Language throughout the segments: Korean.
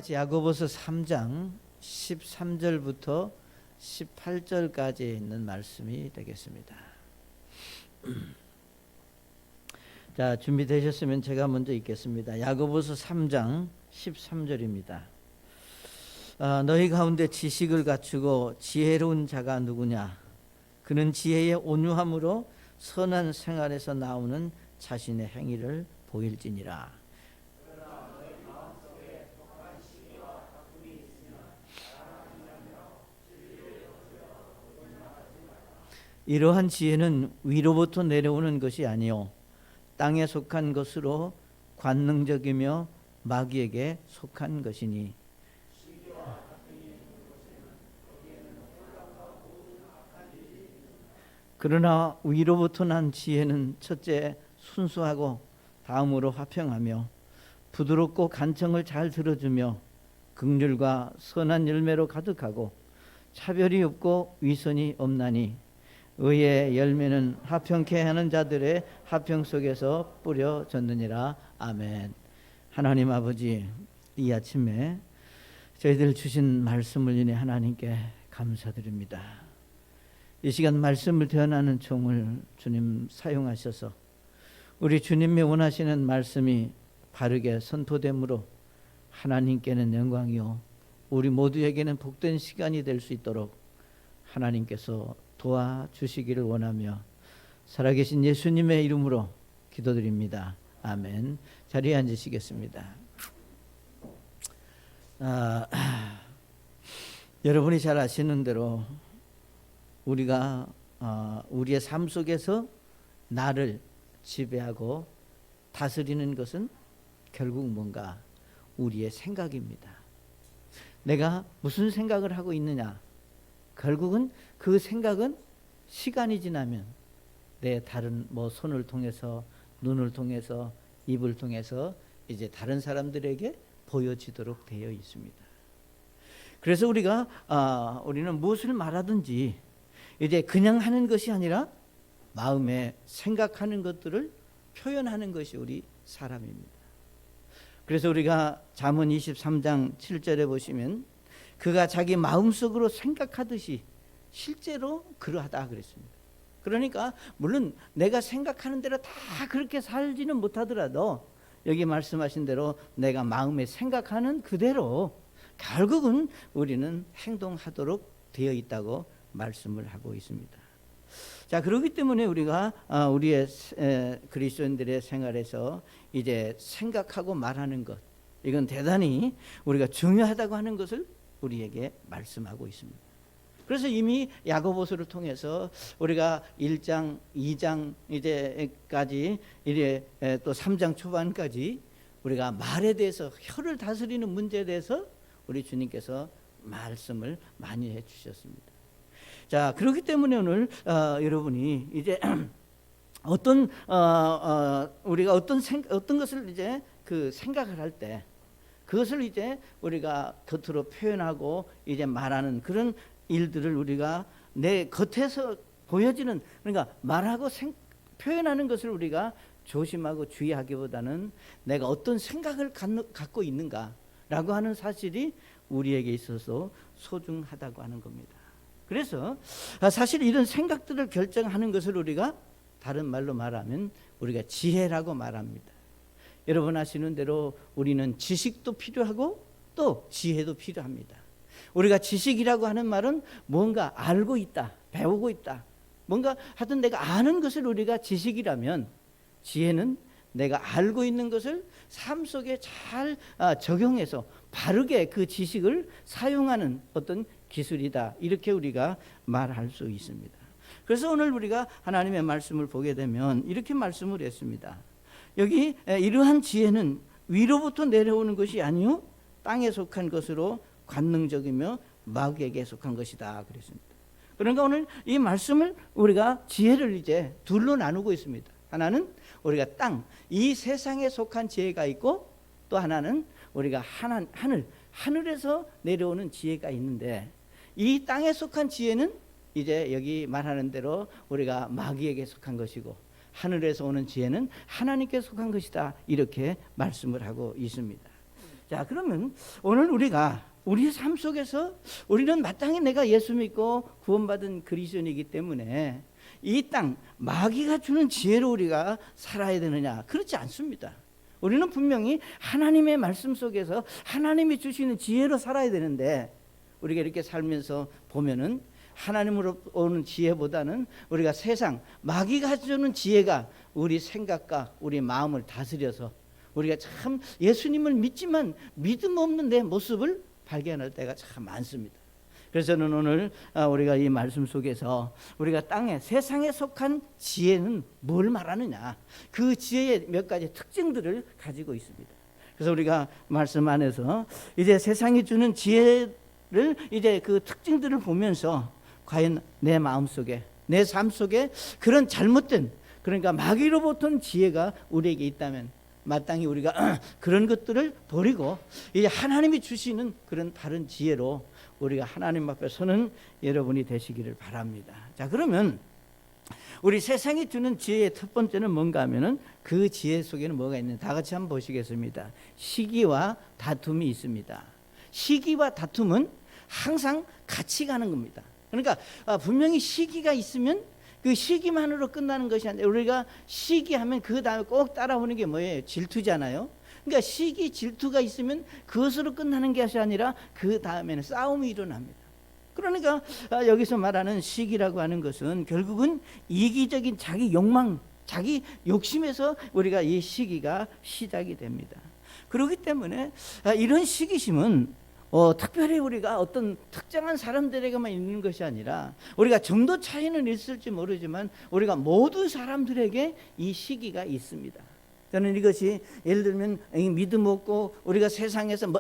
같이 야고보서 3장 13절부터 18절까지 있는 말씀이 되겠습니다. 자, 준비되셨으면 제가 먼저 읽겠습니다. 야고보서 3장 13절입니다. 너희 가운데 지식을 갖추고 지혜로운 자가 누구냐? 그는 지혜의 온유함으로 선한 생활에서 나오는 자신의 행위를 보일지니라. 이러한 지혜는 위로부터 내려오는 것이 아니요 땅에 속한 것으로 관능적이며 마귀에게 속한 것이니, 그러나 위로부터 난 지혜는 첫째 순수하고 다음으로 화평하며 부드럽고 간청을 잘 들어주며 긍휼과 선한 열매로 가득하고 차별이 없고 위선이 없나니 의의 열매는 화평케 하는 자들의 화평 속에서 뿌려졌느니라. 아멘. 하나님 아버지, 이 아침에 저희들 주신 말씀을 인해 하나님께 감사드립니다. 이 시간 말씀을 대언하는 종을 주님 사용하셔서 우리 주님이 원하시는 말씀이 바르게 선포되므로 하나님께는 영광이요 우리 모두에게는 복된 시간이 될 수 있도록 하나님께서 도와주시기를 원하며 살아계신 예수님의 이름으로 기도드립니다. 아멘. 자리에 앉으시겠습니다. 여러분이 잘 아시는 대로 우리가 우리의 삶 속에서 나를 지배하고 다스리는 것은 결국 뭔가 우리의 생각입니다. 내가 무슨 생각을 하고 있느냐, 결국은 그 생각은 시간이 지나면 내 다른 손을 통해서, 눈을 통해서, 입을 통해서 이제 다른 사람들에게 보여지도록 되어 있습니다. 그래서 우리는 무엇을 말하든지 이제 그냥 하는 것이 아니라 마음에 생각하는 것들을 표현하는 것이 우리 사람입니다. 그래서 우리가 잠언 23장 7절에 보시면 그가 자기 마음속으로 생각하듯이 실제로 그러하다 그랬습니다. 그러니까 물론 내가 생각하는 대로 다 그렇게 살지는 못하더라도 여기 말씀하신 대로 내가 마음에 생각하는 그대로 결국은 우리는 행동하도록 되어 있다고 말씀을 하고 있습니다. 자, 그렇기 때문에 우리가 우리의 그리스도인들의 생활에서 이제 생각하고 말하는 것, 이건 대단히 우리가 중요하다고 하는 것을 우리에게 말씀하고 있습니다. 그래서 이미 야고보서를 통해서 우리가 1장, 2장 이제까지 이제 또 3장 초반까지 우리가 말에 대해서, 혀를 다스리는 문제에 대해서 우리 주님께서 말씀을 많이 해 주셨습니다. 자, 그렇기 때문에 오늘 여러분이 이제 우리가 어떤 것을 이제 그 생각을 할 때 그것을 이제 우리가 겉으로 표현하고 이제 말하는 그런 일들을 우리가 내 겉에서 보여지는, 그러니까 말하고 표현하는 것을 우리가 조심하고 주의하기보다는 내가 어떤 생각을 갖고 있는가라고 하는 사실이 우리에게 있어서 소중하다고 하는 겁니다. 그래서 사실 이런 생각들을 결정하는 것을 우리가 다른 말로 말하면 우리가 지혜라고 말합니다. 여러분 아시는 대로 우리는 지식도 필요하고 또 지혜도 필요합니다. 우리가 지식이라고 하는 말은 뭔가 알고 있다, 배우고 있다, 뭔가 하여튼 내가 아는 것을 우리가 지식이라면, 지혜는 내가 알고 있는 것을 삶 속에 잘 적용해서 바르게 그 지식을 사용하는 어떤 기술이다, 이렇게 우리가 말할 수 있습니다. 그래서 오늘 우리가 하나님의 말씀을 보게 되면 이렇게 말씀을 했습니다. 여기 이러한 지혜는 위로부터 내려오는 것이 아니요 땅에 속한 것으로 관능적이며 마귀에게 속한 것이다 그랬습니다. 그러니까 오늘 이 말씀을 우리가 지혜를 이제 둘로 나누고 있습니다. 하나는 우리가 땅, 이 세상에 속한 지혜가 있고, 또 하나는 우리가 하늘, 하늘에서 내려오는 지혜가 있는데, 이 땅에 속한 지혜는 이제 여기 말하는 대로 우리가 마귀에게 속한 것이고, 하늘에서 오는 지혜는 하나님께 속한 것이다, 이렇게 말씀을 하고 있습니다. 자, 그러면 오늘 우리가 우리 삶 속에서 우리는 마땅히 내가 예수 믿고 구원받은 그리스도인이기 때문에 이 땅 마귀가 주는 지혜로 우리가 살아야 되느냐? 그렇지 않습니다. 우리는 분명히 하나님의 말씀 속에서 하나님이 주시는 지혜로 살아야 되는데, 우리가 이렇게 살면서 보면은 하나님으로 오는 지혜보다는 우리가 세상 마귀가 주는 지혜가 우리 생각과 우리 마음을 다스려서 우리가 참 예수님을 믿지만 믿음 없는 내 모습을 발견할 때가 참 많습니다. 그래서 저는 오늘 우리가 이 말씀 속에서 우리가 땅에 세상에 속한 지혜는 뭘 말하느냐, 그 지혜의 몇 가지 특징들을 가지고 있습니다. 그래서 우리가 말씀 안에서 이제 세상이 주는 지혜를 이제 그 특징들을 보면서 과연 내 마음 속에, 내 삶 속에 그런 잘못된, 그러니까 마귀로부터 지혜가 우리에게 있다면 마땅히 우리가 그런 것들을 버리고 이제 하나님이 주시는 그런 다른 지혜로 우리가 하나님 앞에 서는 여러분이 되시기를 바랍니다. 자, 그러면 우리 세상이 주는 지혜의 첫 번째는 뭔가 하면은 그 지혜 속에는 뭐가 있는지 다 같이 한번 보시겠습니다. 시기와 다툼이 있습니다. 시기와 다툼은 항상 같이 가는 겁니다. 그러니까 분명히 시기가 있으면 그 시기만으로 끝나는 것이 아니라, 우리가 시기하면 그 다음에 꼭 따라오는 게 뭐예요? 질투잖아요. 그러니까 시기, 질투가 있으면 그것으로 끝나는 것이 아니라 그 다음에는 싸움이 일어납니다. 그러니까 여기서 말하는 시기라고 하는 것은 결국은 이기적인 자기 욕망, 자기 욕심에서 우리가 이 시기가 시작이 됩니다. 그렇기 때문에 이런 시기심은 특별히 우리가 어떤 특정한 사람들에게만 있는 것이 아니라, 우리가 정도 차이는 있을지 모르지만 우리가 모든 사람들에게 이 시기가 있습니다. 저는 이것이 예를 들면 믿음 없고 우리가 세상에서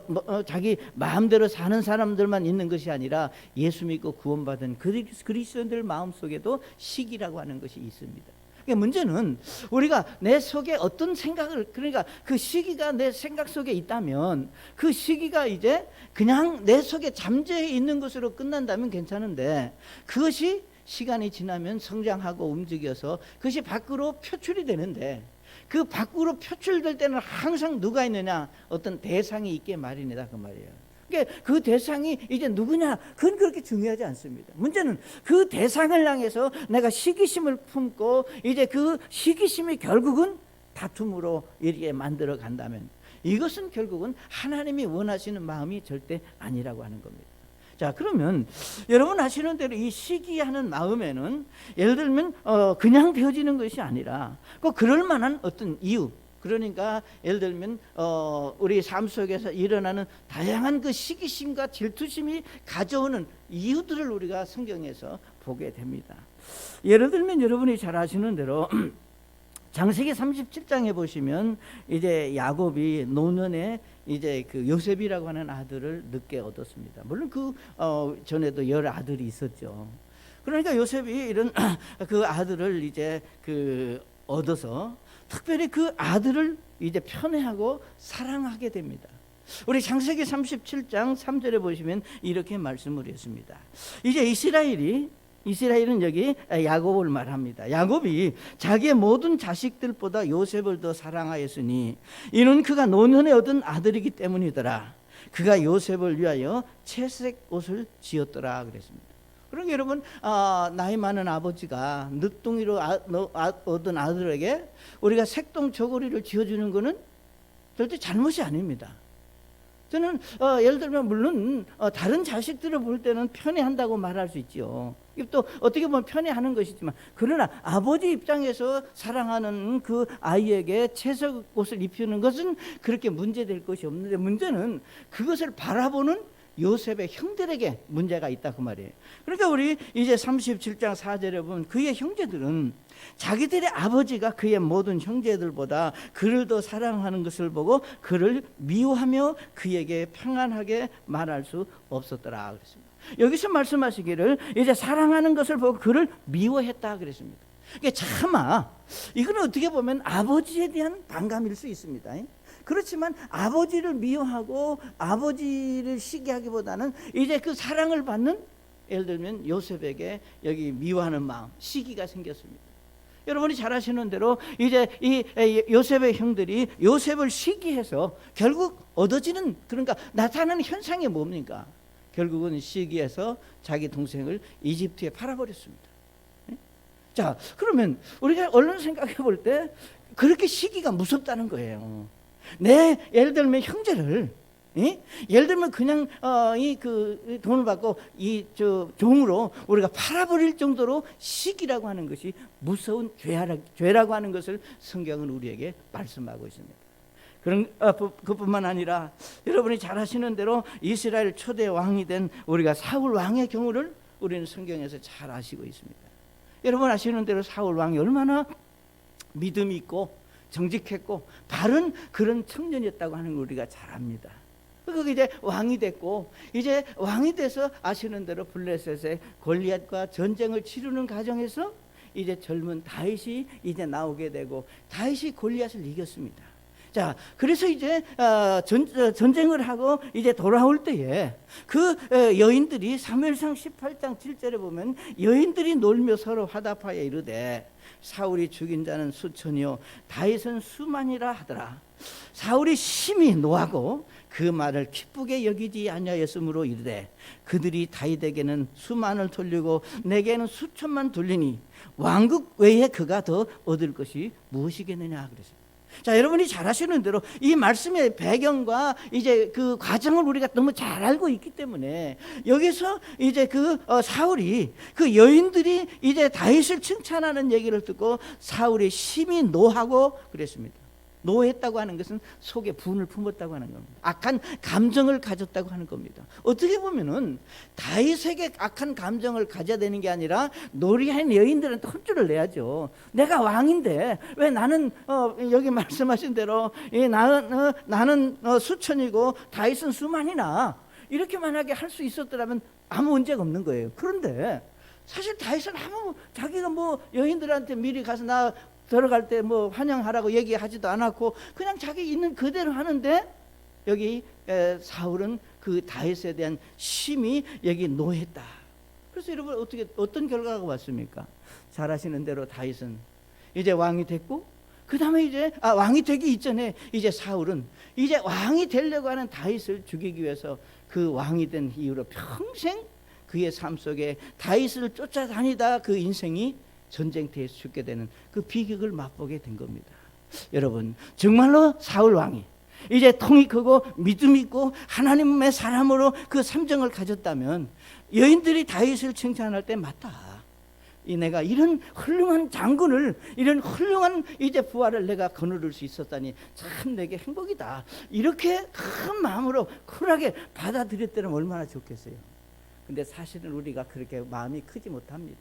자기 마음대로 사는 사람들만 있는 것이 아니라 예수 믿고 구원받은 그리스도인들 마음속에도 시기라고 하는 것이 있습니다. 문제는 우리가 내 속에 어떤 생각을, 그러니까 그 시기가 내 생각 속에 있다면 그 시기가 이제 그냥 내 속에 잠재해 있는 것으로 끝난다면 괜찮은데, 그것이 시간이 지나면 성장하고 움직여서 그것이 밖으로 표출이 되는데, 그 밖으로 표출될 때는 항상 누가 있느냐? 어떤 대상이 있게 마련이다, 그 말이에요. 그 대상이 이제 누구냐? 그건 그렇게 중요하지 않습니다. 문제는 그 대상을 향해서 내가 시기심을 품고 이제 그 시기심이 결국은 다툼으로 이렇게 만들어 간다면 이것은 결국은 하나님이 원하시는 마음이 절대 아니라고 하는 겁니다. 자, 그러면 여러분 아시는 대로 이 시기하는 마음에는 예를 들면 그냥 되어지는 것이 아니라 꼭 그럴 만한 어떤 이유, 그러니까 예를 들면 우리 삶 속에서 일어나는 다양한 그 시기심과 질투심이 가져오는 이유들을 우리가 성경에서 보게 됩니다. 예를 들면 여러분이 잘 아시는 대로 창세기 37장에 보시면 이제 야곱이 노년에 이제 그 요셉이라고 하는 아들을 늦게 얻었습니다. 물론 그 전에도 여러 아들이 있었죠. 그러니까 요셉이 이런 그 아들을 이제 그 얻어서 특별히 그 아들을 이제 편애하고 사랑하게 됩니다. 우리 창세기 37장 3절에 보시면 이렇게 말씀을 했습니다. 이제 이스라엘은 여기 야곱을 말합니다. 야곱이 자기의 모든 자식들보다 요셉을 더 사랑하였으니 이는 그가 노년에 얻은 아들이기 때문이더라. 그가 요셉을 위하여 채색 옷을 지었더라 그랬습니다. 그러니까 여러분 나이 많은 아버지가 늦둥이로 얻은 아들에게 우리가 색동 저고리를 지어주는 것은 절대 잘못이 아닙니다. 저는 예를 들면 물론 다른 자식들을 볼 때는 편애한다고 말할 수 있죠. 또 어떻게 보면 편애하는 것이지만, 그러나 아버지 입장에서 사랑하는 그 아이에게 채색 옷을 입히는 것은 그렇게 문제될 것이 없는데, 문제는 그것을 바라보는 요셉의 형들에게 문제가 있다 그 말이에요. 그러니까 우리 이제 37장 4절에 보면 그의 형제들은 자기들의 아버지가 그의 모든 형제들보다 그를 더 사랑하는 것을 보고 그를 미워하며 그에게 평안하게 말할 수 없었더라 그랬습니다. 여기서 말씀하시기를 이제 사랑하는 것을 보고 그를 미워했다 그랬습니다. 이게 차마 이거는 어떻게 보면 아버지에 대한 반감일 수 있습니다. 그렇지만 아버지를 미워하고 아버지를 시기하기보다는 이제 그 사랑을 받는, 예를 들면 요셉에게 여기 미워하는 마음, 시기가 생겼습니다. 여러분이 잘 아시는 대로 이제 이 요셉의 형들이 요셉을 시기해서 결국 얻어지는, 그러니까 나타나는 현상이 뭡니까? 결국은 시기해서 자기 동생을 이집트에 팔아버렸습니다. 자, 그러면 우리가 얼른 생각해 볼 때 그렇게 시기가 무섭다는 거예요. 예를 들면 형제를, 예를 들면 그냥 이 그 돈을 받고 이 종으로 우리가 팔아버릴 정도로 시기라고 하는 것이 무서운 죄라고 하는 것을 성경은 우리에게 말씀하고 있습니다. 그뿐만 아니라 여러분이 잘 아시는 대로 이스라엘 초대 왕이 된 우리가 사울 왕의 경우를 우리는 성경에서 잘 아시고 있습니다. 여러분 아시는 대로 사울 왕이 얼마나 믿음이 있고 정직했고 바른 그런 청년이었다고 하는 걸 우리가 잘 압니다. 그리고 이제 왕이 됐고, 이제 왕이 돼서 아시는 대로 블레셋의 골리앗과 전쟁을 치르는 과정에서 이제 젊은 다윗이 이제 나오게 되고 다윗이 골리앗을 이겼습니다. 자, 그래서 이제 전쟁을 하고 이제 돌아올 때에 그 여인들이 사무엘상 18장 7절에 보면 여인들이 놀며 서로 화답하여 이르되 사울이 죽인 자는 수천이요 다윗은 수만이라 하더라. 사울이 심히 노하고 그 말을 기쁘게 여기지 아니하였으므로 이르되 그들이 다윗에게는 수만을 돌리고 내게는 수천만 돌리니 왕국 외에 그가 더 얻을 것이 무엇이겠느냐 그랬습니다. 자, 여러분이 잘 아시는 대로 이 말씀의 배경과 이제 그 과정을 우리가 너무 잘 알고 있기 때문에 여기서 이제 사울이 그 여인들이 이제 다윗을 칭찬하는 얘기를 듣고 사울이 심히 노하고 그랬습니다. 노했다고 하는 것은 속에 분을 품었다고 하는 겁니다. 악한 감정을 가졌다고 하는 겁니다. 어떻게 보면은 다윗에게 악한 감정을 가져야 되는 게 아니라 노리한 여인들한테 혼쭐을 내야죠. 내가 왕인데 왜 나는 여기 말씀하신 대로 나는 수천이고 다윗은 수만이나 이렇게 만약에 할 수 있었더라면 아무 문제가 없는 거예요. 그런데 사실 다윗은 자기가 여인들한테 미리 가서 나 들어갈 때 환영하라고 얘기하지도 않았고 그냥 자기 있는 그대로 하는데 여기 사울은 그 다윗에 대한 심히 여기 노했다. 그래서 여러분 어떤 결과가 왔습니까? 잘 아시는 대로 다윗은 이제 왕이 됐고 그 다음에 이제 왕이 되기 이전에 이제 사울은 이제 왕이 되려고 하는 다윗을 죽이기 위해서 그 왕이 된 이후로 평생 그의 삶 속에 다윗을 쫓아다니다 그 인생이 전쟁터에서 죽게 되는 그 비극을 맛보게 된 겁니다. 여러분 정말로 사울 왕이 이제 통이 크고 믿음 있고 하나님의 사람으로 그 삼정을 가졌다면 여인들이 다윗을 칭찬할 때 맞다. 내가 이런 훌륭한 장군을 이런 훌륭한 이제 부하를 내가 거느릴 수 있었다니 참 내게 행복이다. 이렇게 큰 마음으로 쿨하게 받아들였다면 얼마나 좋겠어요. 근데 사실은 우리가 그렇게 마음이 크지 못합니다.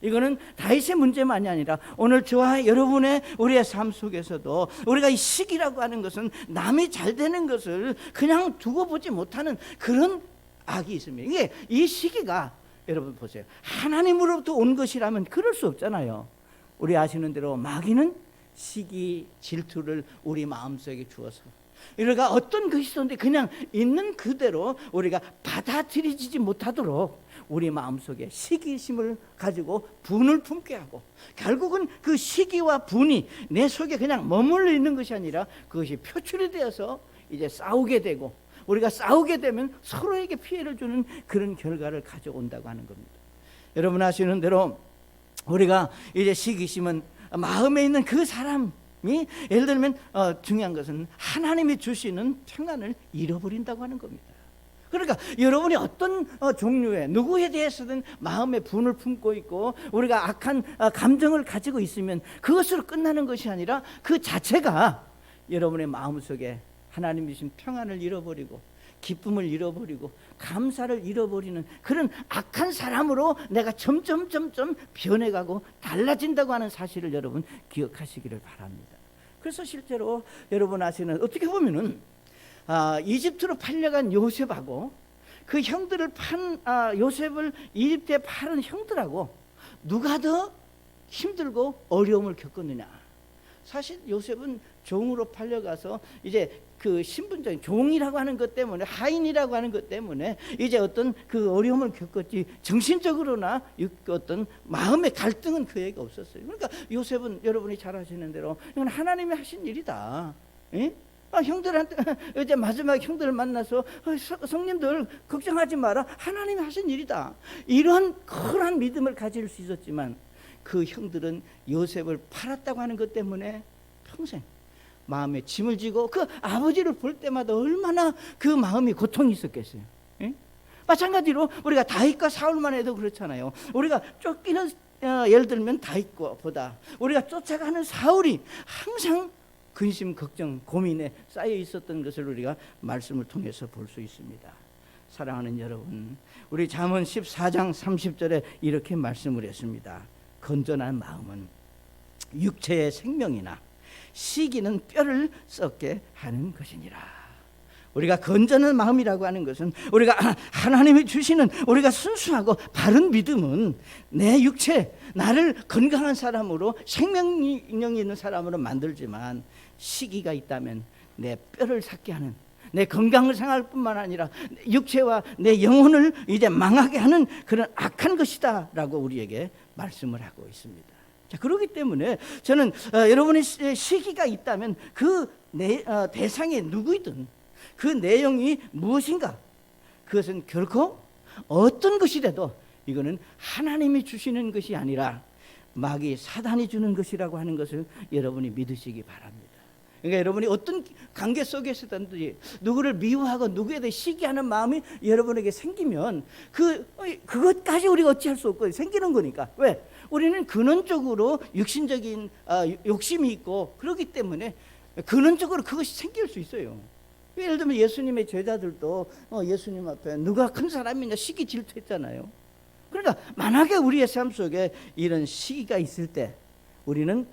이거는 다윗의 문제만이 아니라 오늘 저와 여러분의 우리의 삶 속에서도 우리가 이 시기라고 하는 것은 남이 잘 되는 것을 그냥 두고 보지 못하는 그런 악이 있습니다. 이게 이 시기가 여러분 보세요. 하나님으로부터 온 것이라면 그럴 수 없잖아요. 우리 아시는 대로 마귀는 시기, 질투를 우리 마음속에 주어서 우리가 어떤 것이 있었는데 그냥 있는 그대로 우리가 받아들이지 못하도록 우리 마음속에 시기심을 가지고 분을 품게 하고 결국은 그 시기와 분이 내 속에 그냥 머물러 있는 것이 아니라 그것이 표출이 되어서 이제 싸우게 되고 우리가 싸우게 되면 서로에게 피해를 주는 그런 결과를 가져온다고 하는 겁니다. 여러분 아시는 대로 우리가 이제 시기심은 마음에 있는 그 사람이 예를 들면 중요한 것은 하나님이 주시는 평안을 잃어버린다고 하는 겁니다. 그러니까 여러분이 어떤 종류의 누구에 대해서든 마음의 분을 품고 있고 우리가 악한 감정을 가지고 있으면 그것으로 끝나는 것이 아니라 그 자체가 여러분의 마음속에 하나님이 주신 평안을 잃어버리고 기쁨을 잃어버리고 감사를 잃어버리는 그런 악한 사람으로 내가 점점 변해가고 달라진다고 하는 사실을 여러분 기억하시기를 바랍니다. 그래서 실제로 여러분 아시는 어떻게 보면은 이집트로 팔려간 요셉하고 그 형들을 요셉을 이집트에 팔은 형들하고 누가 더 힘들고 어려움을 겪었느냐. 사실 요셉은 종으로 팔려가서 이제 그 신분적인 종이라고 하는 것 때문에, 하인이라고 하는 것 때문에 이제 어떤 그 어려움을 겪었지, 정신적으로나 어떤 마음의 갈등은 그에게 없었어요. 그러니까 요셉은 여러분이 잘 아시는 대로 이건 하나님이 하신 일이다. 예? 형들한테 이제 마지막 형들을 만나서 성님들 걱정하지 마라, 하나님이 하신 일이다, 이런 큰 믿음을 가질 수 있었지만 그 형들은 요셉을 팔았다고 하는 것 때문에 평생 마음에 짐을 지고 그 아버지를 볼 때마다 얼마나 그 마음이 고통이 있었겠어요. 예? 마찬가지로 우리가 다윗과 사울만 해도 그렇잖아요. 우리가 쫓기는 예를 들면 다윗보다 우리가 쫓아가는 사울이 항상 근심, 걱정, 고민에 쌓여 있었던 것을 우리가 말씀을 통해서 볼 수 있습니다. 사랑하는 여러분, 우리 잠언 14장 30절에 이렇게 말씀을 했습니다. 건전한 마음은 육체의 생명이나 시기는 뼈를 썩게 하는 것이니라. 우리가 건전한 마음이라고 하는 것은 우리가 하나님이 주시는 우리가 순수하고 바른 믿음은 내 육체, 나를 건강한 사람으로, 생명력이 있는 사람으로 만들지만 시기가 있다면 내 뼈를 삭게 하는, 내 건강을 상할 뿐만 아니라 육체와 내 영혼을 이제 망하게 하는 그런 악한 것이다 라고 우리에게 말씀을 하고 있습니다. 자, 그렇기 때문에 저는 여러분의 시기가 있다면 그 대상이 누구이든 그 내용이 무엇인가, 그것은 결코 어떤 것이라도 이거는 하나님이 주시는 것이 아니라 마귀 사단이 주는 것이라고 하는 것을 여러분이 믿으시기 바랍니다. 그러니까 여러분이 어떤 관계 속에서든지 누구를 미워하고 누구에 대해 시기하는 마음이 여러분에게 생기면 그것까지 우리가 어찌할 수 없고 생기는 거니까. 왜? 우리는 근원적으로 육신적인 욕심이 있고 그렇기 때문에 근원적으로 그것이 생길 수 있어요. 예를 들면 예수님의 제자들도 예수님 앞에 누가 큰 사람이냐 시기 질투했잖아요. 그러니까 만약에 우리의 삶 속에 이런 시기가 있을 때 우리는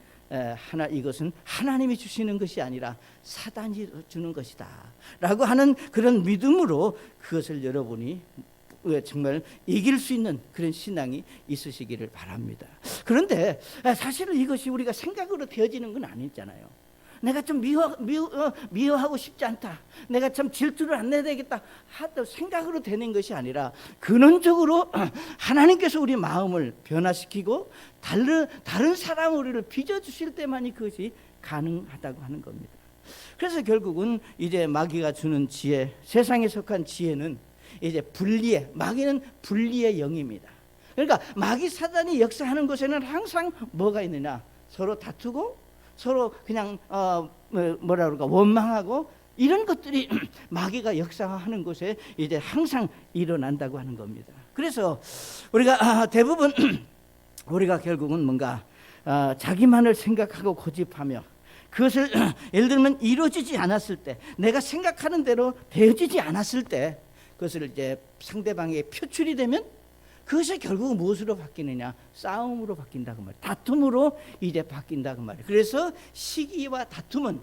이것은 하나님이 주시는 것이 아니라 사단이 주는 것이다 라고 하는 그런 믿음으로 그것을 여러분이 정말 이길 수 있는 그런 신앙이 있으시기를 바랍니다. 그런데 사실은 이것이 우리가 생각으로 되어지는 건 아니잖아요. 내가 좀 미워하고 싶지 않다, 내가 참 질투를 안 내야 되겠다 하도 생각으로 되는 것이 아니라 근원적으로 하나님께서 우리 마음을 변화시키고 다른 사람 우리를 빚어주실 때만이 그것이 가능하다고 하는 겁니다. 그래서 결국은 이제 마귀가 주는 지혜, 세상에 속한 지혜는 이제 분리의, 마귀는 분리의 영입니다. 그러니까 마귀 사단이 역사하는 곳에는 항상 뭐가 있느냐, 서로 다투고 서로 그냥 뭐라 그럴까, 원망하고 이런 것들이 마귀가 역사하는 곳에 이제 항상 일어난다고 하는 겁니다. 그래서 우리가 대부분 우리가 결국은 뭔가 자기만을 생각하고 고집하며 그것을 예를 들면 이루어지지 않았을 때, 내가 생각하는 대로 되어지지 않았을 때 그것을 이제 상대방에게 표출이 되면 그것이 결국 무엇으로 바뀌느냐, 싸움으로 바뀐다고 말이에요. 다툼으로 이제 바뀐다고 말이에요. 그래서 시기와 다툼은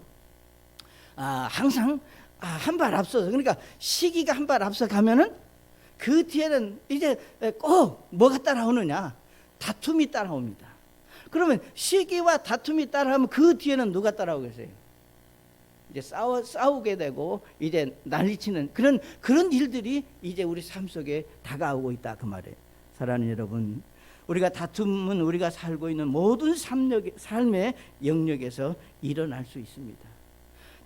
항상 한 발 앞서서, 그러니까 시기가 한 발 앞서 가면은 그 뒤에는 이제 꼭 뭐가 따라오느냐, 다툼이 따라옵니다. 그러면 시기와 다툼이 따라오면 그 뒤에는 누가 따라오겠어요? 이제 싸우게 되고 이제 난리치는 그런 일들이 이제 우리 삶 속에 다가오고 있다 그 말이에요. 사랑하는 여러분, 우리가 다툼은 우리가 살고 있는 모든 삶의 영역에서 일어날 수 있습니다.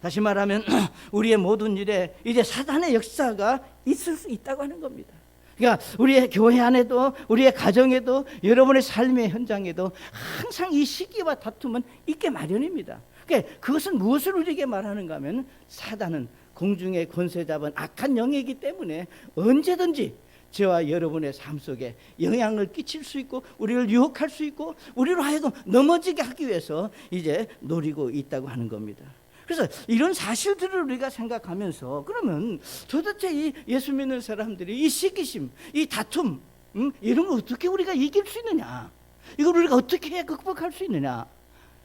다시 말하면 우리의 모든 일에 이제 사단의 역사가 있을 수 있다고 하는 겁니다. 그러니까 우리의 교회 안에도, 우리의 가정에도, 여러분의 삶의 현장에도 항상 이 시기와 다툼은 있게 마련입니다. 그러니까 그것은 무엇을 우리에게 말하는가 하면, 사단은 공중의 권세 잡은 악한 영이기 때문에 언제든지 저와 여러분의 삶 속에 영향을 끼칠 수 있고 우리를 유혹할 수 있고 우리로 하여금 넘어지게 하기 위해서 이제 노리고 있다고 하는 겁니다. 그래서 이런 사실들을 우리가 생각하면서, 그러면 도대체 이 예수 믿는 사람들이 이 시기심, 이 다툼, 이런 걸 어떻게 우리가 이길 수 있느냐, 이걸 우리가 어떻게 극복할 수 있느냐,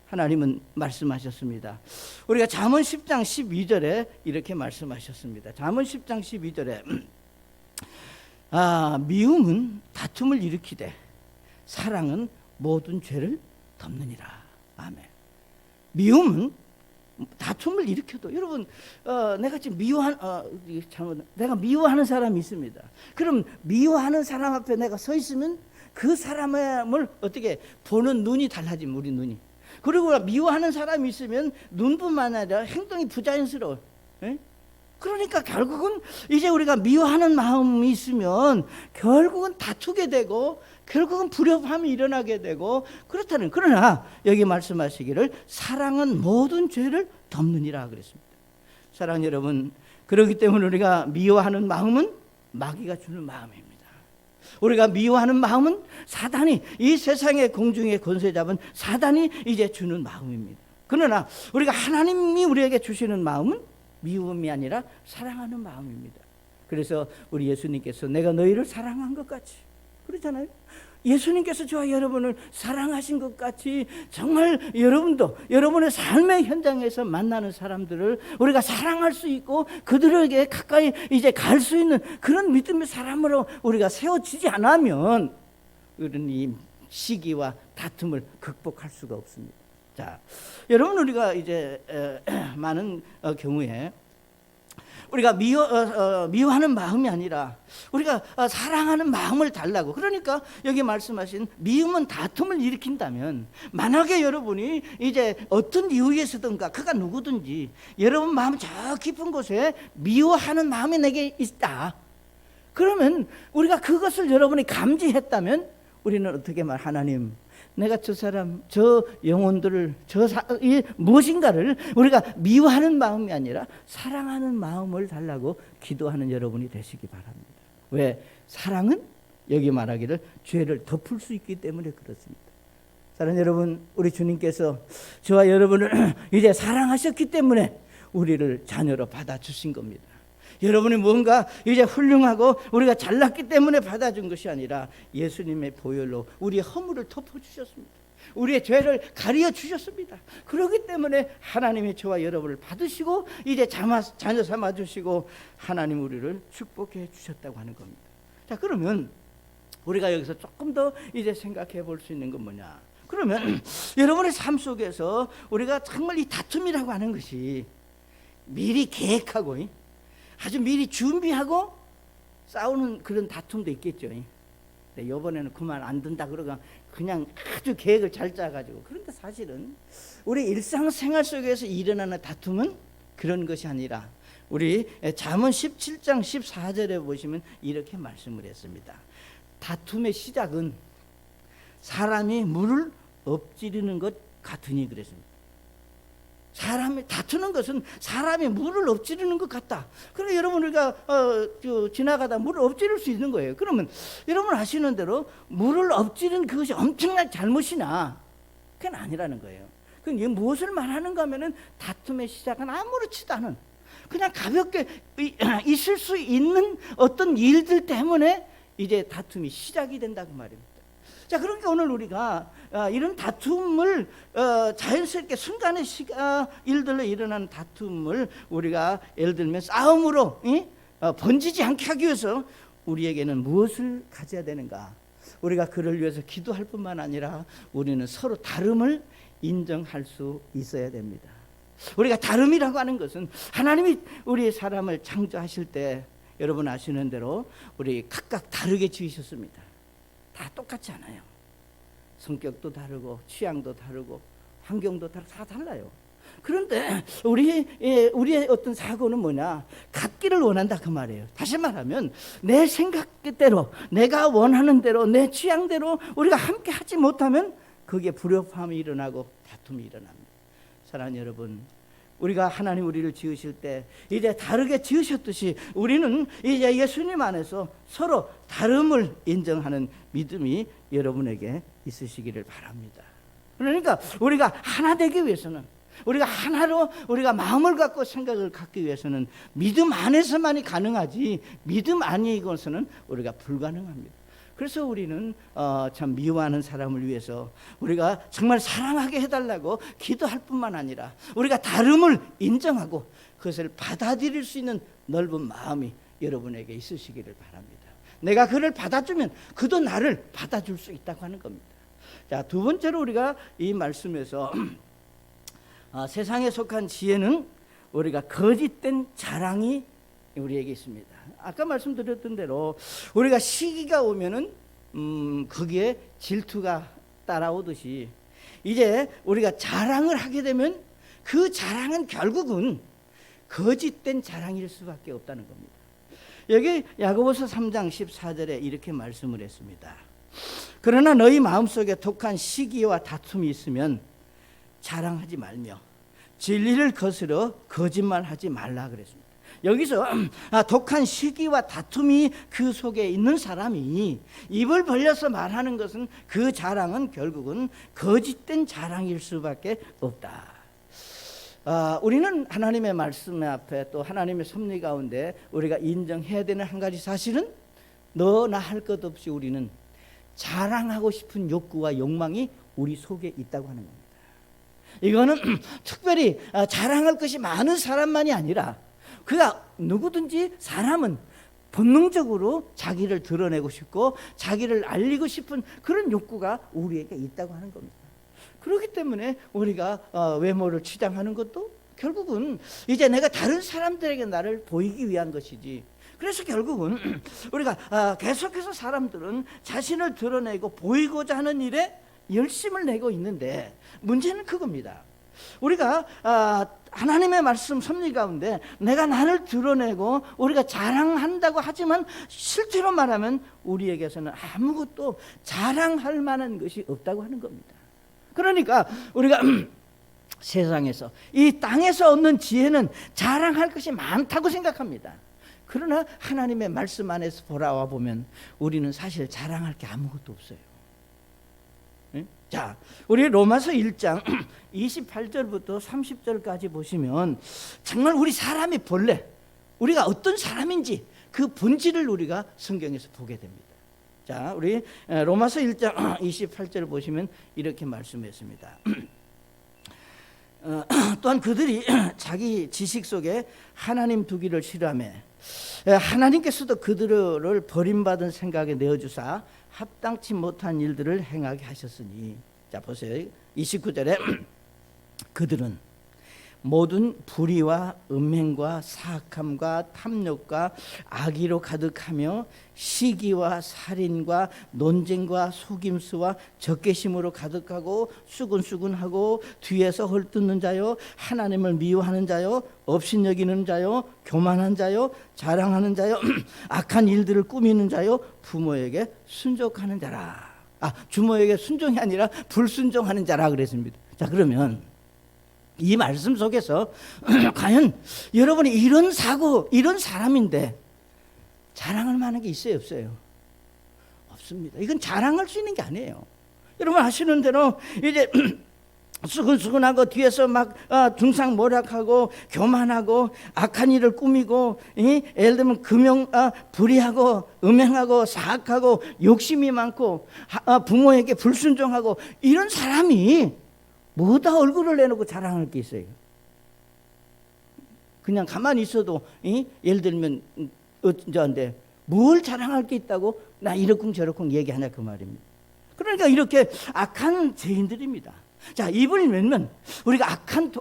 하나님은 말씀하셨습니다. 우리가 잠언 10장 12절에 이렇게 말씀하셨습니다. 잠언 10장 12절에 미움은 다툼을 일으키되 사랑은 모든 죄를 덮느니라. 아멘. 미움은 다툼을 일으켜도 여러분 내가 지금 내가 미워하는 사람이 있습니다. 그럼 미워하는 사람 앞에 내가 서 있으면 그 사람을 어떻게 보는 눈이 달라지면 우리 눈이. 그리고 미워하는 사람이 있으면 눈뿐만 아니라 행동이 부자연스러워. 예? 그러니까 결국은 이제 우리가 미워하는 마음이 있으면 결국은 다투게 되고 결국은 불협화음이 일어나게 되고 그렇다는. 그러나 여기 말씀하시기를 사랑은 모든 죄를 덮느니라 그랬습니다. 사랑 여러분, 그렇기 때문에 우리가 미워하는 마음은 마귀가 주는 마음입니다. 우리가 미워하는 마음은 사단이, 이 세상의 공중의 권세 잡은 사단이 이제 주는 마음입니다. 그러나 우리가 하나님이 우리에게 주시는 마음은 미움이 아니라 사랑하는 마음입니다. 그래서 우리 예수님께서 내가 너희를 사랑한 것 같이, 그렇잖아요. 예수님께서 저와 여러분을 사랑하신 것 같이 정말 여러분도 여러분의 삶의 현장에서 만나는 사람들을 우리가 사랑할 수 있고 그들에게 가까이 이제 갈 수 있는 그런 믿음의 사람으로 우리가 세워지지 않으면 우리는 이 시기와 다툼을 극복할 수가 없습니다. 자, 여러분, 우리가 이제 많은 경우에 우리가 미워하는 마음이 아니라 우리가 사랑하는 마음을 달라고. 그러니까 여기 말씀하신 미움은 다툼을 일으킨다면, 만약에 여러분이 이제 어떤 이유에서든가 그가 누구든지 여러분 마음 저 깊은 곳에 미워하는 마음이 내게 있다, 그러면 우리가 그것을 여러분이 감지했다면 우리는 어떻게 하나님, 내가 저 사람, 저 영혼들을, 무엇인가를 우리가 미워하는 마음이 아니라 사랑하는 마음을 달라고 기도하는 여러분이 되시기 바랍니다. 왜? 사랑은 여기 말하기를 죄를 덮을 수 있기 때문에 그렇습니다. 사랑하는 여러분, 우리 주님께서 저와 여러분을 이제 사랑하셨기 때문에 우리를 자녀로 받아주신 겁니다. 여러분이 뭔가 이제 훌륭하고 우리가 잘났기 때문에 받아준 것이 아니라 예수님의 보혈로 우리의 허물을 덮어주셨습니다. 우리의 죄를 가리어 주셨습니다. 그렇기 때문에 하나님이 저와 여러분을 받으시고 이제 자녀 삼아 주시고 하나님 우리를 축복해 주셨다고 하는 겁니다. 자, 그러면 우리가 여기서 조금 더 이제 생각해 볼 수 있는 건 뭐냐? 그러면 여러분의 삶 속에서 우리가 정말 이 다툼이라고 하는 것이 미리 계획하고 아주 미리 준비하고 싸우는 그런 다툼도 있겠죠. 근데 이번에는 그만 안 된다 그러고 그냥 아주 계획을 잘 짜가지고. 그런데 사실은 우리 일상생활 속에서 일어나는 다툼은 그런 것이 아니라 우리 잠언 17장 14절에 보시면 이렇게 말씀을 했습니다. 다툼의 시작은 사람이 물을 엎지르는 것 같으니 그랬습니다. 사람이 다투는 것은 사람이 물을 엎지르는 것 같다. 그러니까 여러분, 우리가 지나가다 물을 엎지를 수 있는 거예요. 그러면 여러분 아시는 대로 물을 엎지른 그것이 엄청난 잘못이나 그건 아니라는 거예요. 그럼 무엇을 말하는가 하면은 다툼의 시작은 아무렇지도 않은, 그냥 가볍게 있을 수 있는 어떤 일들 때문에 이제 다툼이 시작이 된다고 말입니다. 자, 그러니까 오늘 우리가 이런 다툼을 자연스럽게 순간의 일들로 일어나는 다툼을 우리가 예를 들면 싸움으로 번지지 않게 하기 위해서 우리에게는 무엇을 가져야 되는가? 우리가 그를 위해서 기도할 뿐만 아니라 우리는 서로 다름을 인정할 수 있어야 됩니다. 우리가 다름이라고 하는 것은 하나님이 우리 사람을 창조하실 때 여러분 아시는 대로 우리 각각 다르게 지으셨습니다. 다 똑같지 않아요. 성격도 다르고 취향도 다르고 환경도 다르고 다 달라요. 그런데 우리의 어떤 사고는 뭐냐? 같기를 원한다 그 말이에요. 다시 말하면 내 생각대로, 내가 원하는 대로, 내 취향대로 우리가 함께 하지 못하면 거기에 불협화음이 일어나고 다툼이 일어납니다. 사랑하는 여러분, 우리가 하나님 우리를 지으실 때 이제 다르게 지으셨듯이 우리는 이제 예수님 안에서 서로 다름을 인정하는 믿음이 여러분에게 있으시기를 바랍니다. 그러니까 우리가 하나 되기 위해서는, 우리가 하나로 우리가 마음을 갖고 생각을 갖기 위해서는 믿음 안에서만이 가능하지 믿음 아니고서는 우리가 불가능합니다. 그래서 우리는 참 미워하는 사람을 위해서 우리가 정말 사랑하게 해달라고 기도할 뿐만 아니라 우리가 다름을 인정하고 그것을 받아들일 수 있는 넓은 마음이 여러분에게 있으시기를 바랍니다. 내가 그를 받아주면 그도 나를 받아줄 수 있다고 하는 겁니다. 자, 두 번째로 우리가 이 말씀에서 세상에 속한 지혜는 우리가 거짓된 자랑이 우리에게 있습니다. 아까 말씀드렸던 대로 우리가 시기가 오면은 거기에 질투가 따라오듯이 이제 우리가 자랑을 하게 되면 그 자랑은 결국은 거짓된 자랑일 수밖에 없다는 겁니다. 여기 야고보서 3장 14절에 이렇게 말씀을 했습니다. 그러나 너희 마음속에 독한 시기와 다툼이 있으면 자랑하지 말며 진리를 거스러 거짓말하지 말라 그랬습니다. 여기서 독한 시기와 다툼이 그 속에 있는 사람이 입을 벌려서 말하는 것은 그 자랑은 결국은 거짓된 자랑일 수밖에 없다. 우리는 하나님의 말씀 앞에 또 하나님의 섭리 가운데 우리가 인정해야 되는 한 가지 사실은 너나 할 것 없이 우리는 자랑하고 싶은 욕구와 욕망이 우리 속에 있다고 하는 겁니다. 이거는 특별히 자랑할 것이 많은 사람만이 아니라 그가 누구든지 사람은 본능적으로 자기를 드러내고 싶고 자기를 알리고 싶은 그런 욕구가 우리에게 있다고 하는 겁니다. 그렇기 때문에 우리가 외모를 치장하는 것도 결국은 이제 내가 다른 사람들에게 나를 보이기 위한 것이지. 그래서 결국은 우리가 계속해서 사람들은 자신을 드러내고 보이고자 하는 일에 열심을 내고 있는데 문제는 그겁니다. 우리가 하나님의 말씀 섭리 가운데 내가 나를 드러내고 우리가 자랑한다고 하지만 실제로 말하면 우리에게서는 아무것도 자랑할 만한 것이 없다고 하는 겁니다. 그러니까 우리가 세상에서 이 땅에서 얻는 지혜는 자랑할 것이 많다고 생각합니다. 그러나 하나님의 말씀 안에서 돌아와 보면 우리는 사실 자랑할 게 아무것도 없어요. 자, 우리 로마서 1장 28절부터 30절까지 보시면 정말 우리 사람이 본래 우리가 어떤 사람인지 그 본질을 우리가 성경에서 보게 됩니다. 자, 우리 로마서 1장 28절 보시면 이렇게 말씀했습니다. 또한 그들이 자기 지식 속에 하나님 두기를 싫어하며 하나님께서도 그들을 버림받은 생각에 내어주사 합당치 못한 일들을 행하게 하셨으니, 자 보세요. 29절에 그들은 모든 불의와 음행과 사악함과 탐욕과 악의로 가득하며 시기와 살인과 논쟁과 속임수와 적개심으로 가득하고 수근수근하고 뒤에서 헐뜯는 자요, 하나님을 미워하는 자요, 업신여기는 자요, 교만한 자요, 자랑하는 자요, 악한 일들을 꾸미는 자요, 부모에게 순종하는 자라. 주모에게 순종이 아니라 불순종하는 자라 그랬습니다. 자, 그러면 이 말씀 속에서 과연 여러분이 이런 사고, 이런 사람인데 자랑할 만한 게 있어요, 없어요? 없습니다. 이건 자랑할 수 있는 게 아니에요. 여러분 아시는 대로 이제 수근수근하고 뒤에서 막 중상모략하고 교만하고 악한 일을 꾸미고, 예를 들면 불의하고 음행하고 사악하고 욕심이 많고 부모에게 불순종하고 이런 사람이 뭐다 얼굴을 내놓고 자랑할 게 있어요? 그냥 가만히 있어도 예를 들면 어쩐데 뭘 자랑할 게 있다고 나 이러쿵 저러쿵 얘기하냐 그 말입니다. 그러니까 이렇게 악한 죄인들입니다. 자, 입을 열면 우리가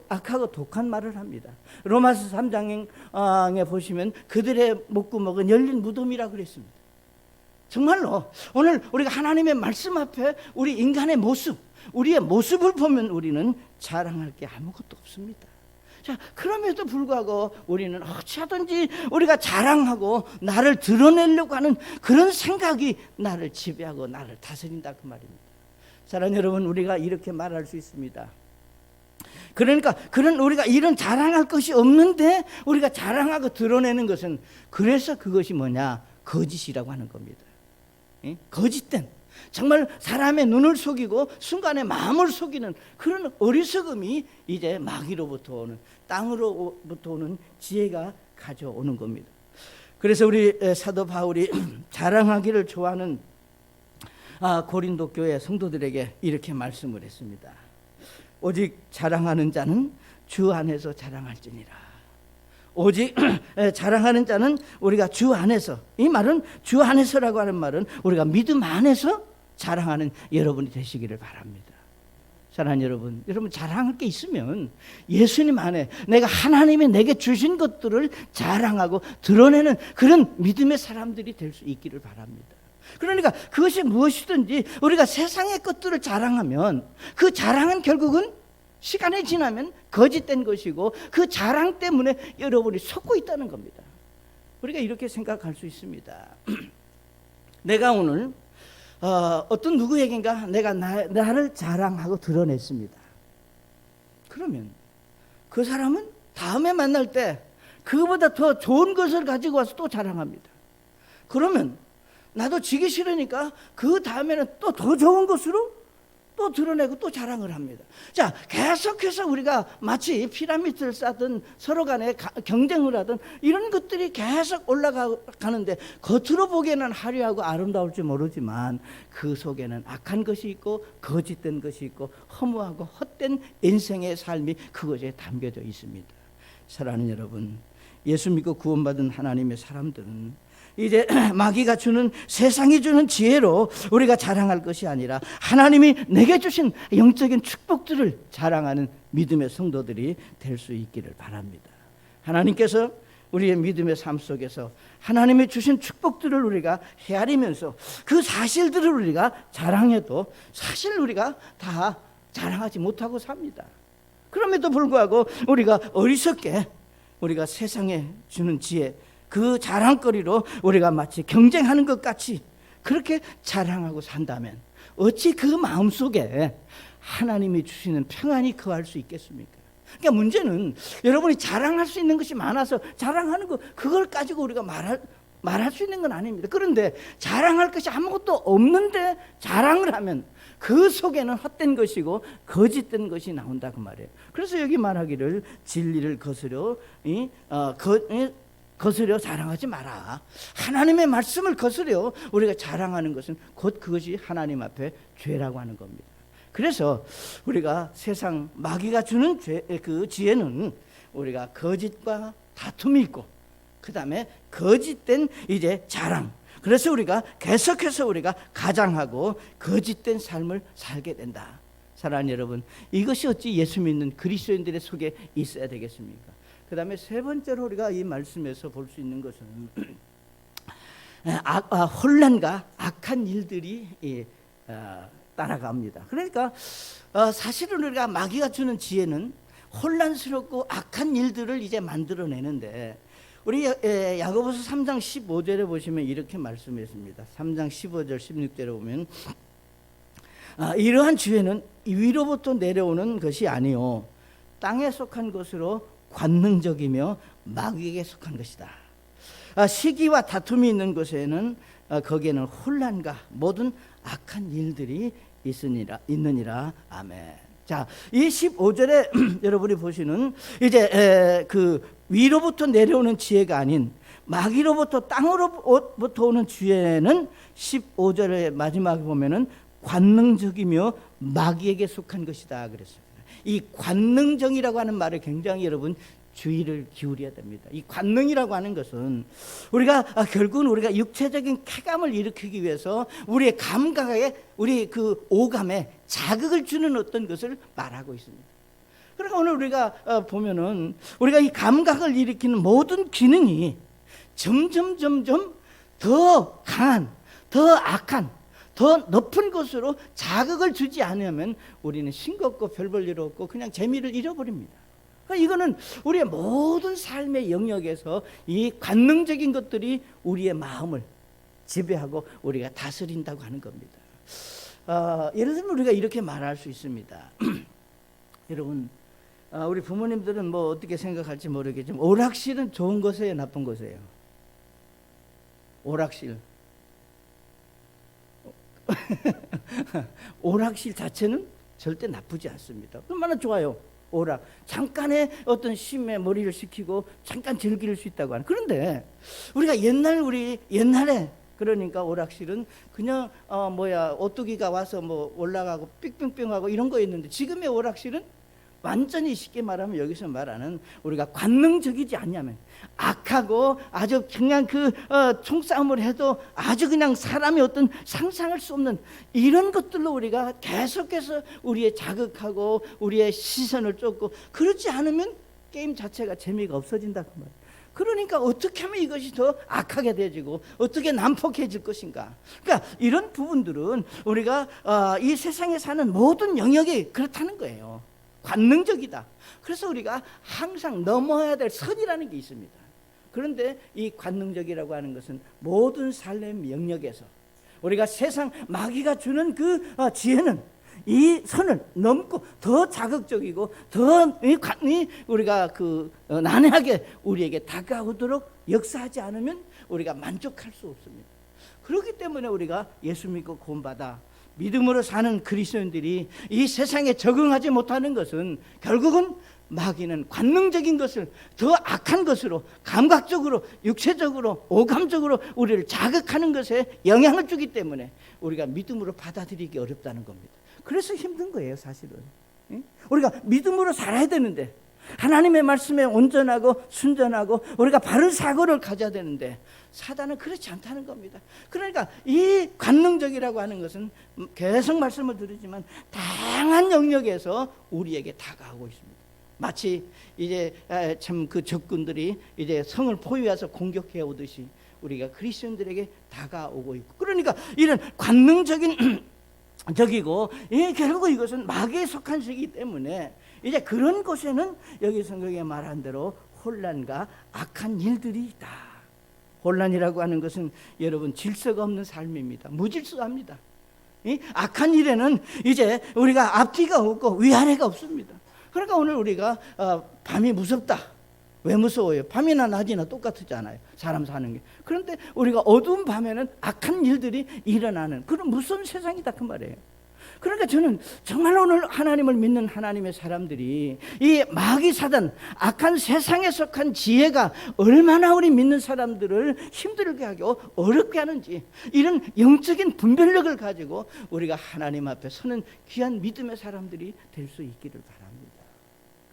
악하고 독한 말을 합니다. 로마서 3장에 보시면 그들의 목구멍은 열린 무덤이라 그랬습니다. 정말로 오늘 우리가 하나님의 말씀 앞에 우리 인간의 모습, 우리의 모습을 보면 우리는 자랑할 게 아무것도 없습니다. 자, 그럼에도 불구하고 우리는 어찌하든지 우리가 자랑하고 나를 드러내려고 하는 그런 생각이 나를 지배하고 나를 다스린다 그 말입니다. 사랑하는 여러분, 우리가 이렇게 말할 수 있습니다. 그러니까 우리가 이런 자랑할 것이 없는데 우리가 자랑하고 드러내는 것은 그래서 그것이 뭐냐? 거짓이라고 하는 겁니다. 거짓된, 정말 사람의 눈을 속이고 순간에 마음을 속이는 그런 어리석음이 이제 마귀로부터 오는, 땅으로부터 오는 지혜가 가져오는 겁니다. 그래서 우리 사도 바울이 자랑하기를 좋아하는 고린도 교회 성도들에게 이렇게 말씀을 했습니다. 오직 자랑하는 자는 주 안에서 자랑할지니라. 오직 자랑하는 자는 우리가 주 안에서, 이 말은 주 안에서라고 하는 말은 우리가 믿음 안에서 자랑하는 여러분이 되시기를 바랍니다. 사랑하는 여러분 자랑할 게 있으면 예수님 안에 내가 하나님이 내게 주신 것들을 자랑하고 드러내는 그런 믿음의 사람들이 될 수 있기를 바랍니다. 그러니까 그것이 무엇이든지 우리가 세상의 것들을 자랑하면 그 자랑은 결국은 시간이 지나면 거짓된 것이고 그 자랑 때문에 여러분이 속고 있다는 겁니다. 우리가 이렇게 생각할 수 있습니다. 내가 오늘 어떤 누구에겐가 내가 나를 자랑하고 드러냈습니다. 그러면 그 사람은 다음에 만날 때 그보다 더 좋은 것을 가지고 와서 또 자랑합니다. 그러면 나도 지기 싫으니까 그 다음에는 또 더 좋은 것으로 또 드러내고 또 자랑을 합니다. 자, 계속해서 우리가 마치 피라미드를 쌓든 서로 간에 경쟁을 하든 이런 것들이 계속 올라가는데 겉으로 보기에는 화려하고 아름다울지 모르지만 그 속에는 악한 것이 있고 거짓된 것이 있고 허무하고 헛된 인생의 삶이 그것에 담겨져 있습니다. 사랑하는 여러분, 예수 믿고 구원받은 하나님의 사람들은 이제 마귀가 주는 세상이 주는 지혜로 우리가 자랑할 것이 아니라 하나님이 내게 주신 영적인 축복들을 자랑하는 믿음의 성도들이 될 수 있기를 바랍니다. 하나님께서 우리의 믿음의 삶 속에서 하나님이 주신 축복들을 우리가 헤아리면서 그 사실들을 우리가 자랑해도 사실 우리가 다 자랑하지 못하고 삽니다. 그럼에도 불구하고 우리가 어리석게 우리가 세상에 주는 지혜 그 자랑거리로 우리가 마치 경쟁하는 것 같이 그렇게 자랑하고 산다면 어찌 그 마음속에 하나님이 주시는 평안이 거할 수 있겠습니까? 그러니까 문제는 여러분이 자랑할 수 있는 것이 많아서 자랑하는 거 그걸 가지고 우리가 말할 수 있는 건 아닙니다. 그런데 자랑할 것이 아무것도 없는데 자랑을 하면 그 속에는 헛된 것이고 거짓된 것이 나온다 그 말이에요. 그래서 여기 말하기를 진리를 거스려 자랑하지 마라. 하나님의 말씀을 거스려 우리가 자랑하는 것은 곧 그것이 하나님 앞에 죄라고 하는 겁니다. 그래서 우리가 세상 마귀가 주는 그 지혜는 우리가 거짓과 다툼이 있고 그 다음에 거짓된 이제 자랑. 그래서 우리가 계속해서 우리가 가장하고 거짓된 삶을 살게 된다. 사랑하는 여러분, 이것이 어찌 예수 믿는 그리스도인들의 속에 있어야 되겠습니까? 그 다음에 세 번째로 우리가 이 말씀에서 볼 수 있는 것은 혼란과 악한 일들이 따라갑니다. 그러니까 사실은 우리가 마귀가 주는 지혜는 혼란스럽고 악한 일들을 이제 만들어내는데 우리 야고보서 3장 15절에 보시면 이렇게 말씀했습니다. 3장 15절 16절에 보면 이러한 지혜는 위로부터 내려오는 것이 아니요 땅에 속한 것으로 관능적이며 마귀에게 속한 것이다. 시기와 다툼이 있는 곳에는 거기에는 혼란과 모든 악한 일들이 있느니라. 아멘. 자, 이 15절에 여러분이 보시는 이제 그 위로부터 내려오는 지혜가 아닌 마귀로부터 땅으로부터 오는 지혜는 15절의 마지막에 보면은 관능적이며 마귀에게 속한 것이다 그랬어요. 이 관능정이라고 하는 말에 굉장히 여러분 주의를 기울여야 됩니다. 이 관능이라고 하는 것은 우리가 결국은 우리가 육체적인 쾌감을 일으키기 위해서 우리의 감각에 우리 그 오감에 자극을 주는 어떤 것을 말하고 있습니다. 그러니까 오늘 우리가 보면은 우리가 이 감각을 일으키는 모든 기능이 점점 더 강한, 더 악한, 더 높은 것으로 자극을 주지 않으면 우리는 싱겁고 별 볼 일 없고 그냥 재미를 잃어버립니다. 그러니까 이거는 우리의 모든 삶의 영역에서 이 관능적인 것들이 우리의 마음을 지배하고 우리가 다스린다고 하는 겁니다. 예를 들면 우리가 이렇게 말할 수 있습니다. 여러분, 우리 부모님들은 뭐 어떻게 생각할지 모르겠지만 오락실은 좋은 것이에요, 나쁜 것이에요? 오락실. 오락실 자체는 절대 나쁘지 않습니다. 얼마나 좋아요. 오락. 잠깐의 어떤 쉼에 머리를 식히고 잠깐 즐길 수 있다고 하는. 그런데 우리가 옛날에 그러니까 오락실은 그냥 오뚜기가 와서 뭐 올라가고 삑뿅뿅하고 이런 거였는데 지금의 오락실은 완전히 쉽게 말하면 여기서 말하는 우리가 관능적이지 않냐면 악하고 아주 그냥 총싸움을 해도 아주 그냥 사람이 어떤 상상할 수 없는 이런 것들로 우리가 계속해서 우리의 자극하고 우리의 시선을 쫓고 그렇지 않으면 게임 자체가 재미가 없어진다고 말이에요. 그러니까 어떻게 하면 이것이 더 악하게 되어지고 어떻게 난폭해질 것인가. 그러니까 이런 부분들은 우리가 이 세상에 사는 모든 영역이 그렇다는 거예요. 관능적이다. 그래서 우리가 항상 넘어야 될 선이라는 게 있습니다. 그런데 이 관능적이라고 하는 것은 모든 삶의 영역에서 우리가 세상 마귀가 주는 그 지혜는 이 선을 넘고 더 자극적이고 더 우리가 난해하게 우리에게 다가오도록 역사하지 않으면 우리가 만족할 수 없습니다. 그렇기 때문에 우리가 예수 믿고 구원받아 믿음으로 사는 그리스도인들이 이 세상에 적응하지 못하는 것은 결국은 마귀는 관능적인 것을 더 악한 것으로 감각적으로 육체적으로 오감적으로 우리를 자극하는 것에 영향을 주기 때문에 우리가 믿음으로 받아들이기 어렵다는 겁니다. 그래서 힘든 거예요, 사실은. 우리가 믿음으로 살아야 되는데 하나님의 말씀에 온전하고 순전하고 우리가 바른 사고를 가져야 되는데 사단은 그렇지 않다는 겁니다. 그러니까 이 관능적이라고 하는 것은 계속 말씀을 드리지만 다양한 영역에서 우리에게 다가오고 있습니다. 마치 이제 참 그 적군들이 이제 성을 포위해서 공격해 오듯이 우리가 그리스도인들에게 다가오고 있고, 그러니까 이런 관능적인 적이고 결국 이것은 마귀에 속한 적이기 때문에 이제 그런 곳에는 여기 성경에 말한 대로 혼란과 악한 일들이 있다. 혼란이라고 하는 것은 여러분 질서가 없는 삶입니다. 무질서합니다. 악한 일에는 이제 우리가 앞뒤가 없고 위아래가 없습니다. 그러니까 오늘 우리가 밤이 무섭다. 왜 무서워요? 밤이나 낮이나 똑같잖아요, 사람 사는 게. 그런데 우리가 어두운 밤에는 악한 일들이 일어나는 그런 무서운 세상이다 그 말이에요. 그러니까 저는 정말 오늘 하나님을 믿는 하나님의 사람들이 이 마귀 사단 악한 세상에 속한 지혜가 얼마나 우리 믿는 사람들을 힘들게 하고 어렵게 하는지, 이런 영적인 분별력을 가지고 우리가 하나님 앞에 서는 귀한 믿음의 사람들이 될 수 있기를 바랍니다.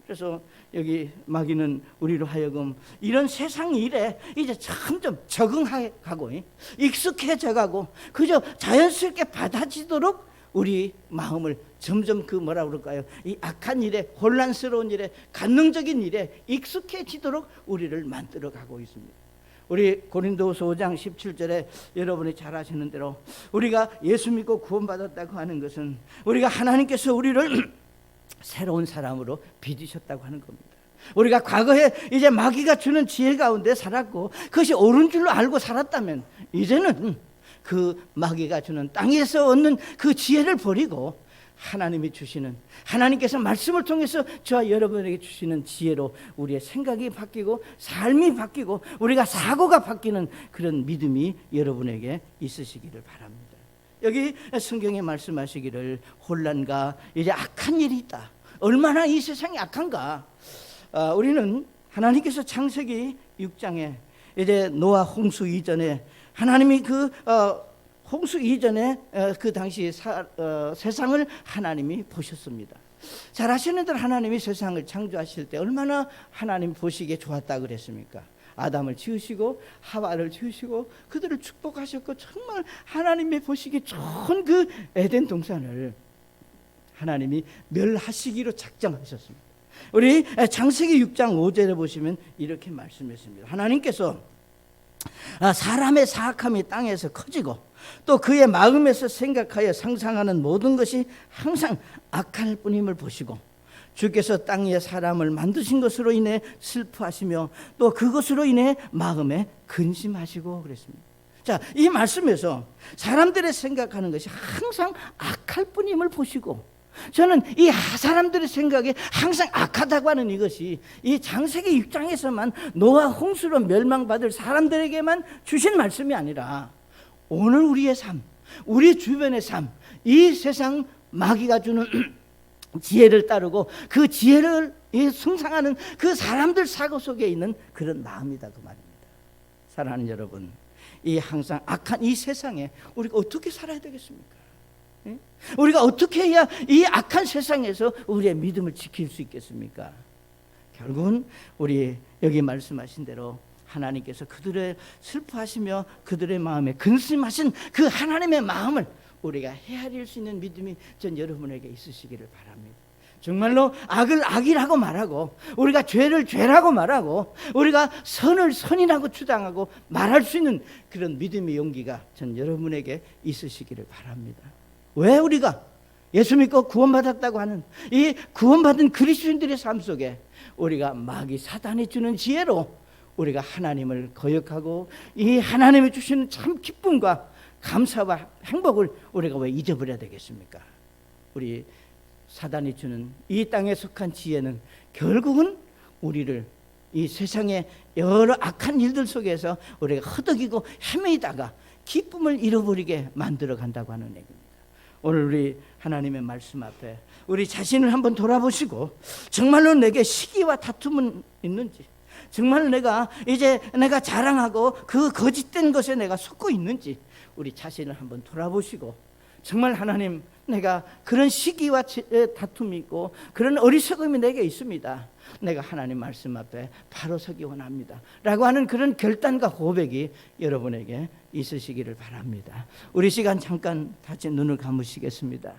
그래서 여기 마귀는 우리로 하여금 이런 세상 일에 이제 점점 적응하고 익숙해져가고 그저 자연스럽게 받아지도록 우리 마음을 점점 뭐라 그럴까요? 이 악한 일에, 혼란스러운 일에, 관능적인 일에 익숙해지도록 우리를 만들어가고 있습니다. 우리 고린도후서 5장 17절에 여러분이 잘 아시는 대로 우리가 예수 믿고 구원받았다고 하는 것은 우리가 하나님께서 우리를 새로운 사람으로 빚으셨다고 하는 겁니다. 우리가 과거에 이제 마귀가 주는 지혜 가운데 살았고 그것이 옳은 줄로 알고 살았다면 이제는 그 마귀가 주는 땅에서 얻는 그 지혜를 버리고 하나님이 주시는, 하나님께서 말씀을 통해서 저와 여러분에게 주시는 지혜로 우리의 생각이 바뀌고 삶이 바뀌고 우리가 사고가 바뀌는 그런 믿음이 여러분에게 있으시기를 바랍니다. 여기 성경에 말씀하시기를 혼란과 이제 악한 일이 있다. 얼마나 이 세상이 악한가. 우리는 하나님께서 창세기 6장에 이제 노아 홍수 이전에 하나님이 홍수 이전에 그 당시 세상을 하나님이 보셨습니다. 잘 아시는 대로 하나님이 세상을 창조하실 때 얼마나 하나님 보시기에 좋았다 그랬습니까? 아담을 지으시고 하와를 지으시고 그들을 축복하셨고 정말 하나님이 보시기에 좋은 그 에덴 동산을 하나님이 멸하시기로 작정하셨습니다. 우리 창세기 6장 5절에 보시면 이렇게 말씀했습니다. 하나님께서 사람의 사악함이 땅에서 커지고 또 그의 마음에서 생각하여 상상하는 모든 것이 항상 악할 뿐임을 보시고 주께서 땅 위에 사람을 만드신 것으로 인해 슬퍼하시며 또 그것으로 인해 마음에 근심하시고 그랬습니다. 자, 이 말씀에서 사람들의 생각하는 것이 항상 악할 뿐임을 보시고, 저는 이 사람들의 생각이 항상 악하다고 하는 이것이 이 창세기 6장에서만 노아 홍수로 멸망받을 사람들에게만 주신 말씀이 아니라 오늘 우리의 삶, 우리 주변의 삶, 이 세상 마귀가 주는 지혜를 따르고 그 지혜를 숭상하는 그 사람들 사고 속에 있는 그런 마음이다 그 말입니다. 사랑하는 여러분, 이 항상 악한 이 세상에 우리가 어떻게 살아야 되겠습니까? 우리가 어떻게 해야 이 악한 세상에서 우리의 믿음을 지킬 수 있겠습니까? 결국은 우리 여기 말씀하신 대로 하나님께서 그들을 슬퍼하시며 그들의 마음에 근심하신 그 하나님의 마음을 우리가 헤아릴 수 있는 믿음이 전 여러분에게 있으시기를 바랍니다. 정말로 악을 악이라고 말하고 우리가 죄를 죄라고 말하고 우리가 선을 선이라고 주장하고 말할 수 있는 그런 믿음의 용기가 전 여러분에게 있으시기를 바랍니다. 왜 우리가 예수 믿고 구원받았다고 하는 이 구원받은 그리스도인들의 삶 속에 우리가 마귀 사단이 주는 지혜로 우리가 하나님을 거역하고 이 하나님이 주시는 참 기쁨과 감사와 행복을 우리가 왜 잊어버려야 되겠습니까? 우리 사단이 주는 이 땅에 속한 지혜는 결국은 우리를 이 세상의 여러 악한 일들 속에서 우리가 허덕이고 헤매다가 기쁨을 잃어버리게 만들어 간다고 하는 얘기입니다. 오늘 우리 하나님의 말씀 앞에 우리 자신을 한번 돌아보시고 정말로 내게 시기와 다툼은 있는지, 정말 내가 이제 내가 자랑하고 그 거짓된 것에 내가 속고 있는지 우리 자신을 한번 돌아보시고 정말 하나님, 내가 그런 시기와 다툼이 있고 그런 어리석음이 내게 있습니다. 내가 하나님 말씀 앞에 바로 서기 원합니다 라고 하는 그런 결단과 고백이 여러분에게 있으시기를 바랍니다. 우리 시간 잠깐 다시 눈을 감으시겠습니다.